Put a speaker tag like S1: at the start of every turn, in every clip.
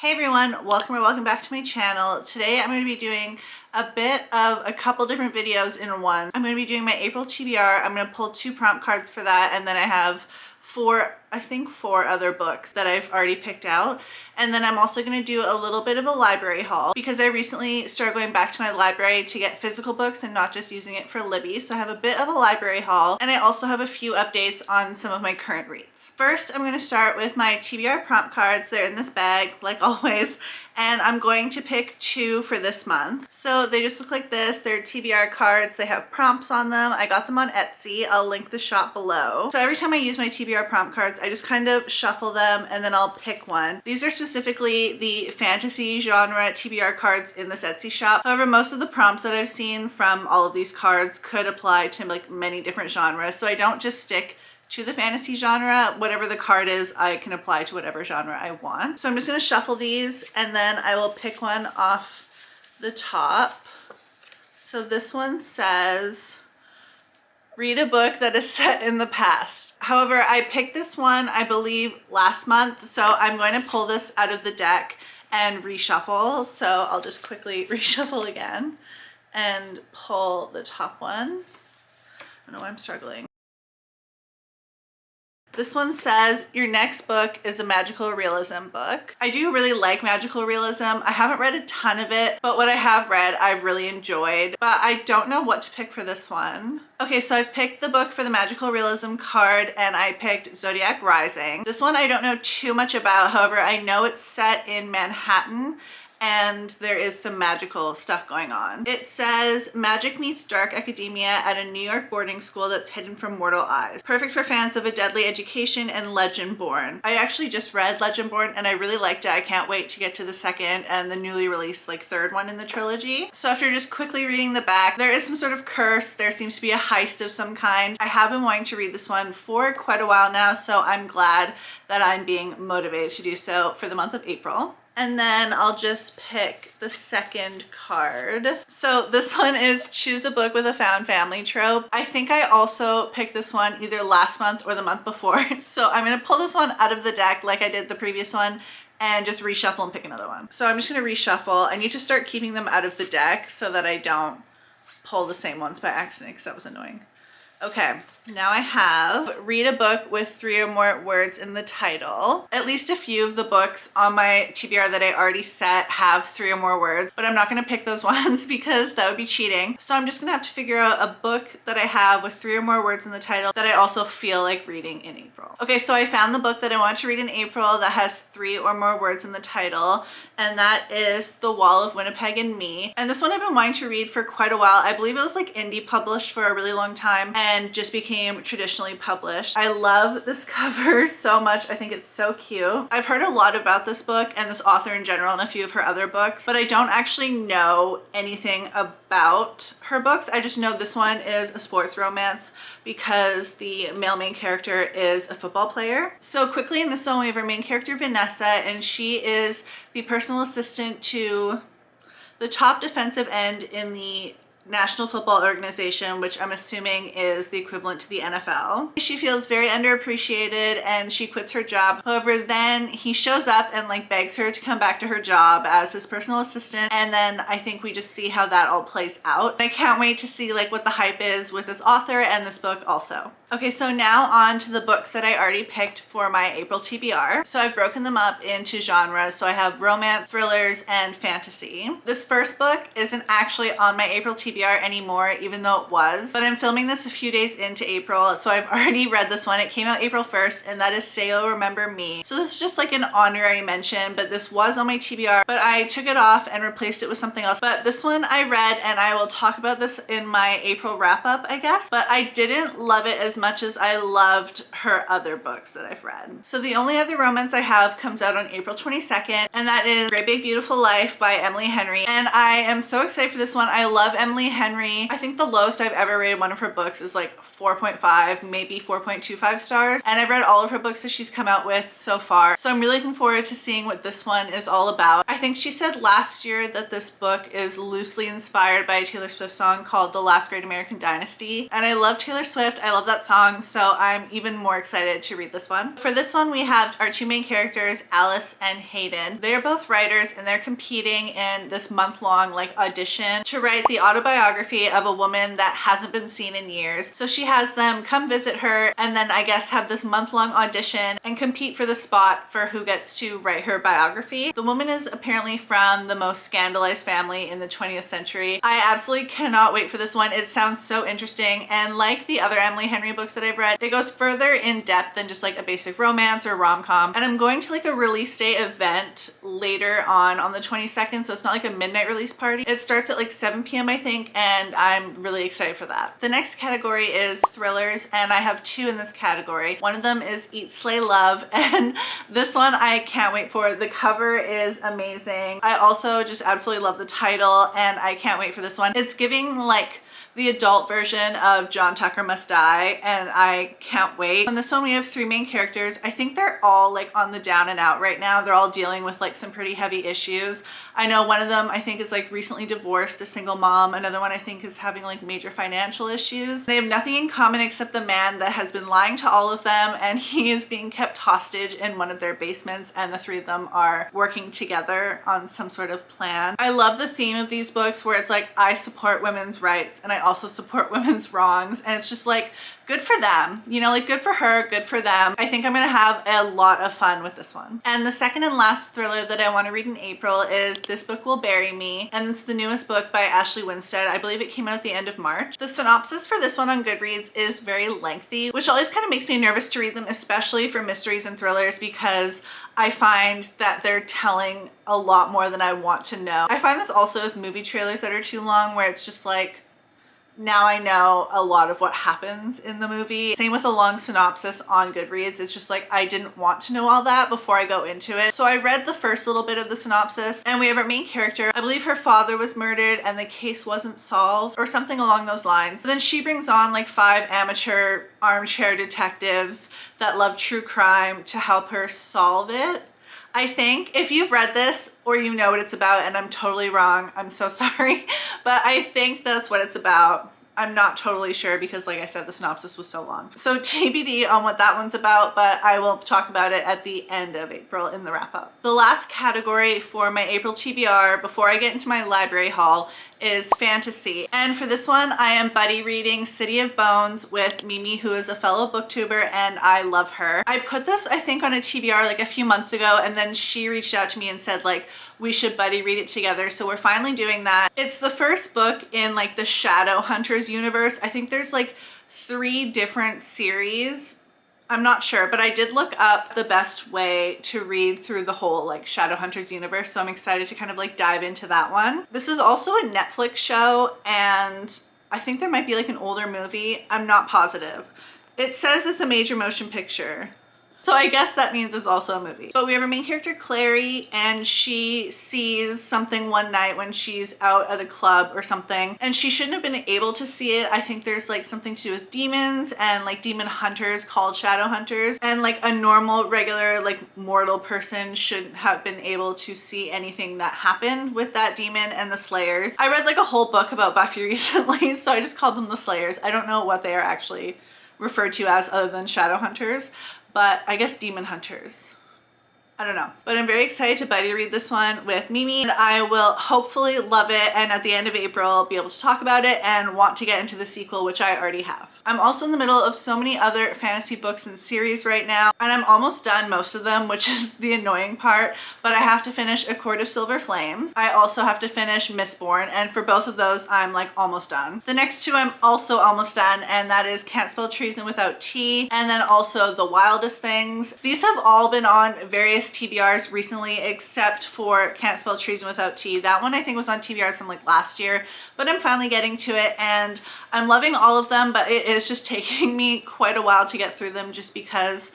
S1: Hey everyone, welcome or welcome back to my channel. Today I'm going to be doing a couple different videos in one. I'm going to be doing my April TBR. I'm going to pull 2 prompt cards for that, and then I have four other books that I've already picked out. And then I'm also going to do a little bit of a library haul because I recently started going back to my library to get physical books and not just using it for Libby. So I have a bit of a library haul, and I also have a few updates on some of my current reads. First, I'm going to start with my TBR prompt cards. They're in this bag like always, and I'm going to pick 2 for this month. So they just look like this. They're TBR cards. They have prompts on them. I got them on Etsy. I'll link the shop below. So every time I use my TBR prompt cards, I just kind of shuffle them and then I'll pick one. These are specifically the fantasy genre TBR cards in this Etsy shop. However, most of the prompts that I've seen from all of these cards could apply to like many different genres. So I don't just stick to the fantasy genre. Whatever the card is, I can apply to whatever genre I want. So I'm just going to shuffle these and then I will pick one off the top. So this one says, read a book that is set in the past. However, I picked this one, I believe, last month. So I'm going to pull this out of the deck and reshuffle. So I'll just quickly reshuffle again and pull the top one. I know I'm struggling. This one says, your next book is a magical realism book. I do really like magical realism. I haven't read a ton of it, but what I have read, I've really enjoyed. But I don't know what to pick for this one. Okay, so I've picked the book for the magical realism card, and I picked Zodiac Rising. This one I don't know too much about. However, I know it's set in Manhattan, and there is some magical stuff going on. It says, magic meets dark academia at a New York boarding school that's hidden from mortal eyes. Perfect for fans of A Deadly Education and Legendborn. I actually just read Legendborn and I really liked it. I can't wait to get to the second and the newly released like 3rd one in the trilogy. So after just quickly reading the back, there is some sort of curse. There seems to be a heist of some kind. I have been wanting to read this one for quite a while now, so I'm glad that I'm being motivated to do so for the month of April. And then I'll just pick the second card. So this one is choose a book with a found family trope. I think I also picked this one either last month or the month before. So I'm gonna pull this one out of the deck like I did the previous one and just reshuffle and pick another one. So I'm just gonna reshuffle. I need to start keeping them out of the deck so that I don't pull the same ones by accident because that was annoying. Okay, now I have read a book with 3 or more words in the title. At least a few of the books on my TBR that I already set have 3 or more words, but I'm not gonna pick those ones because that would be cheating. So I'm just gonna have to figure out a book that I have with 3 or more words in the title that I also feel like reading in April. Okay, so I found the book that I want to read in April that has 3 or more words in the title, and that is The Wall of Winnipeg and Me. And this one I've been wanting to read for quite a while. I believe it was like indie published for a really long time and just became traditionally published. I love this cover so much. I think it's so cute. I've heard a lot about this book and this author in general and a few of her other books, but I don't actually know anything about her books. I just know this one is a sports romance because the male main character is a football player. So quickly in this one, we have our main character Vanessa, and she is the personal assistant to the top defensive end in the National Football Organization, which I'm assuming is the equivalent to the NFL. She feels very underappreciated and she quits her job. However, then he shows up and like begs her to come back to her job as his personal assistant, and then I think we just see how that all plays out. I can't wait to see like what the hype is with this author and this book also. Okay, so now on to the books that I already picked for my April TBR. So I've broken them up into genres. So I have romance, thrillers, and fantasy. This first book isn't actually on my April TBR anymore, even though it was, but I'm filming this a few days into April, so I've already read this one. It came out April 1st, and that is Say You'll Remember Me. So this is just like an honorary mention, but this was on my TBR, but I took it off and replaced it with something else. But this one I read, and I will talk about this in my April wrap-up, I guess, but I didn't love it as much as I loved her other books that I've read. So the only other romance I have comes out on April 22nd, and that is Great Big Beautiful Life by Emily Henry, and I am so excited for this one. I love Emily Emily Henry. I think the lowest I've ever rated one of her books is like 4.5, maybe 4.25 stars. And I've read all of her books that she's come out with so far. So I'm really looking forward to seeing what this one is all about. I think she said last year that this book is loosely inspired by a Taylor Swift song called The Last Great American Dynasty. And I love Taylor Swift. I love that song. So I'm even more excited to read this one. For this one, we have our two main characters, Alice and Hayden. They are both writers and they're competing in this month-long like audition to write the autobiography of a woman that hasn't been seen in years. So she has them come visit her and then I guess have this month-long audition and compete for the spot for who gets to write her biography. The woman is apparently from the most scandalized family in the 20th century. I absolutely cannot wait for this one. It sounds so interesting, and like the other Emily Henry books that I've read, it goes further in depth than just like a basic romance or rom-com. And I'm going to like a release day event later on the 22nd, so it's not like a midnight release party. It starts at like 7 p.m. I think, and I'm really excited for that. The next category is thrillers, and I have two in this category. One of them is Eat, Slay, Love, and this one I can't wait for. The cover is amazing. I also just absolutely love the title, and I can't wait for this one. It's giving like the adult version of John Tucker Must Die, and I can't wait. On this one, we have three main characters. I think they're all like on the down and out right now. They're all dealing with like some pretty heavy issues. I know one of them I think is like recently divorced, a single mom. Another one I think is having like major financial issues. They have nothing in common except the man that has been lying to all of them, and he is being kept hostage in one of their basements, and the three of them are working together on some sort of plan. I love the theme of these books where it's like, I support women's rights and I also support women's wrongs, and it's just like, good for them, you know, like good for her, good for them. I think I'm gonna have a lot of fun with this one. And the second and last thriller that I want to read in April is This Book Will Bury Me, and it's the newest book by Ashley Winstead. I believe it came out at the end of March. The synopsis for this one on Goodreads is very lengthy, which always kind of makes me nervous to read them, especially for mysteries and thrillers, because I find that they're telling a lot more than I want to know. I find this also with movie trailers that are too long, where it's just like, now I know a lot of what happens in the movie. Same with a long synopsis on Goodreads. It's just like, I didn't want to know all that before I go into it. So I read the first little bit of the synopsis, and we have our main character. I believe her father was murdered and the case wasn't solved or something along those lines. So then she brings on like 5 amateur armchair detectives that love true crime to help her solve it. I think if you've read this or you know what it's about, and I'm totally wrong, I'm so sorry, but I think that's what it's about. I'm not totally sure because like I said, the synopsis was so long. So TBD on what that one's about, but I will talk about it at the end of April in the wrap up. The last category for my April TBR before I get into my library haul is fantasy. And for this one, I am buddy reading City of Bones with Mimi, who is a fellow booktuber, and I love her. I put this, I think, on a TBR like a few months ago, and then she reached out to me and said like, we should buddy read it together. So we're finally doing that. It's the first book in like the Shadowhunters universe. I think there's like 3 different series. I'm not sure, but I did look up the best way to read through the whole like Shadowhunters universe, so I'm excited to kind of like dive into that one. This is also a Netflix show, and I think there might be like an older movie. I'm not positive. It says it's a major motion picture, so I guess that means it's also a movie. But we have our main character, Clary, and she sees something one night when she's out at a club or something, and she shouldn't have been able to see it. I think there's like something to do with demons and like demon hunters called shadowhunters, and like a normal, regular, like mortal person shouldn't have been able to see anything that happened with that demon and the slayers. I read like a whole book about Buffy recently, so I just called them the slayers. I don't know what they are actually referred to as other than shadowhunters, but I guess demon hunters. I don't know, but I'm very excited to buddy read this one with Mimi, and I will hopefully love it, and at the end of April be able to talk about it and want to get into the sequel, which I already have. I'm also in the middle of so many other fantasy books and series right now, and I'm almost done most of them, which is the annoying part, but I have to finish A Court of Silver Flames. I also have to finish Mistborn, and for both of those, I'm like almost done. The next 2 I'm also almost done, and that is Can't Spell Treason Without T, and then also The Wildest Things. These have all been on various TBRs recently, except for Can't Spell Treason Without T. That one I think was on TBRs from like last year, but I'm finally getting to it, and I'm loving all of them, but it is just taking me quite a while to get through them just because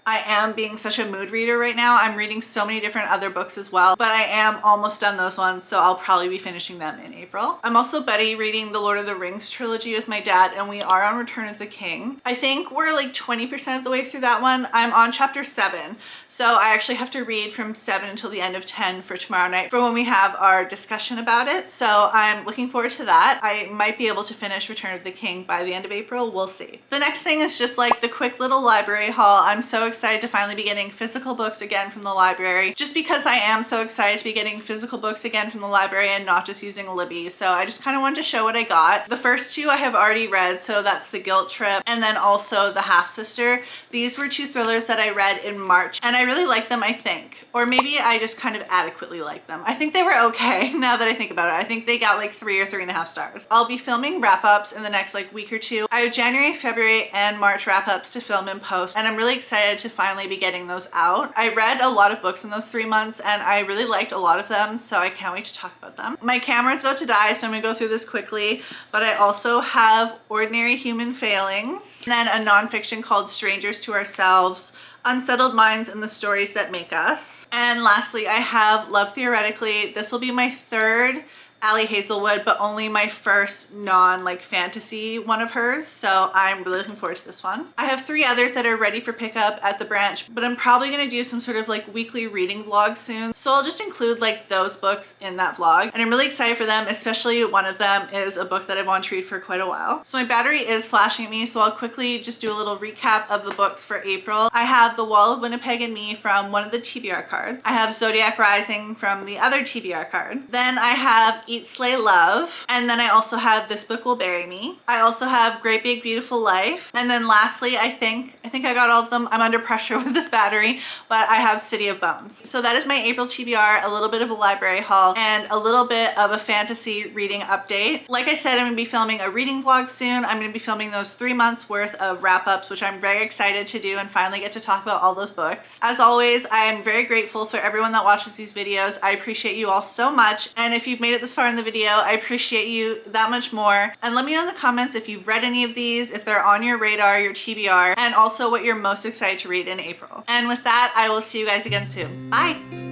S1: I am being such a mood reader right now. I'm reading so many different other books as well, but I am almost done those ones, so I'll probably be finishing them in April. I'm also buddy reading the Lord of the Rings trilogy with my dad, and we are on Return of the King. I think we're like 20% of the way through that one. I'm on chapter 7, so I actually have to read from 7 until the end of 10 for tomorrow night for when we have our discussion about it, so I'm looking forward to that. I might be able to finish Return of the King by the end of April. We'll see. The next thing is just like the quick little library haul. I'm so excited to finally be getting physical books again from the library, just because I am so excited to be getting physical books again from the library and not just using Libby. So I just kind of wanted to show what I got. The first two I have already read, so that's The Guilt Trip and then also The Half Sister. These were two thrillers that I read in March and I really liked them, I think. Or maybe I just kind of adequately liked them. I think they were okay now that I think about it. I think they got like 3 or 3.5 stars. I'll be filming wrap-ups in the next like week or two. I have January, February, and March wrap-ups to film and post, and I'm really excited to finally be getting those out. I read a lot of books in those 3 months and I really liked a lot of them, so I can't wait to talk about them. My camera's about to die, so I'm gonna go through this quickly, but I also have Ordinary Human Failings, and then a nonfiction called Strangers to Ourselves, Unsettled Minds and the Stories That Make Us. And lastly, I have Love Theoretically. This will be my third Ali Hazelwood, but only my first non fantasy one of hers, so I'm really looking forward to this one. I have 3 others that are ready for pickup at the branch, but I'm probably gonna do some sort of like weekly reading vlog soon, so I'll just include like those books in that vlog, and I'm really excited for them, especially one of them is a book that I've wanted to read for quite a while. So my battery is flashing at me, so I'll quickly just do a little recap of the books for April. I have The Wall of Winnipeg and Me from one of the TBR cards. I have Zodiac Rising from the other TBR card. Then I have Eat, Slay, Love. And then I also have This Book Will Bury Me. I also have Great Big Beautiful Life. And then lastly, I think I got all of them. I'm under pressure with this battery, but I have City of Bones. So that is my April TBR, a little bit of a library haul and a little bit of a fantasy reading update. Like I said, I'm gonna be filming a reading vlog soon. I'm gonna be filming those 3 months worth of wrap-ups, which I'm very excited to do and finally get to talk about all those books. As always, I am very grateful for everyone that watches these videos. I appreciate you all so much. And if you've made it this far in the video, I appreciate you that much more. And let me know in the comments if you've read any of these, if they're on your radar, your TBR, and also what you're most excited to read in April. And with that, I will see you guys again soon. Bye!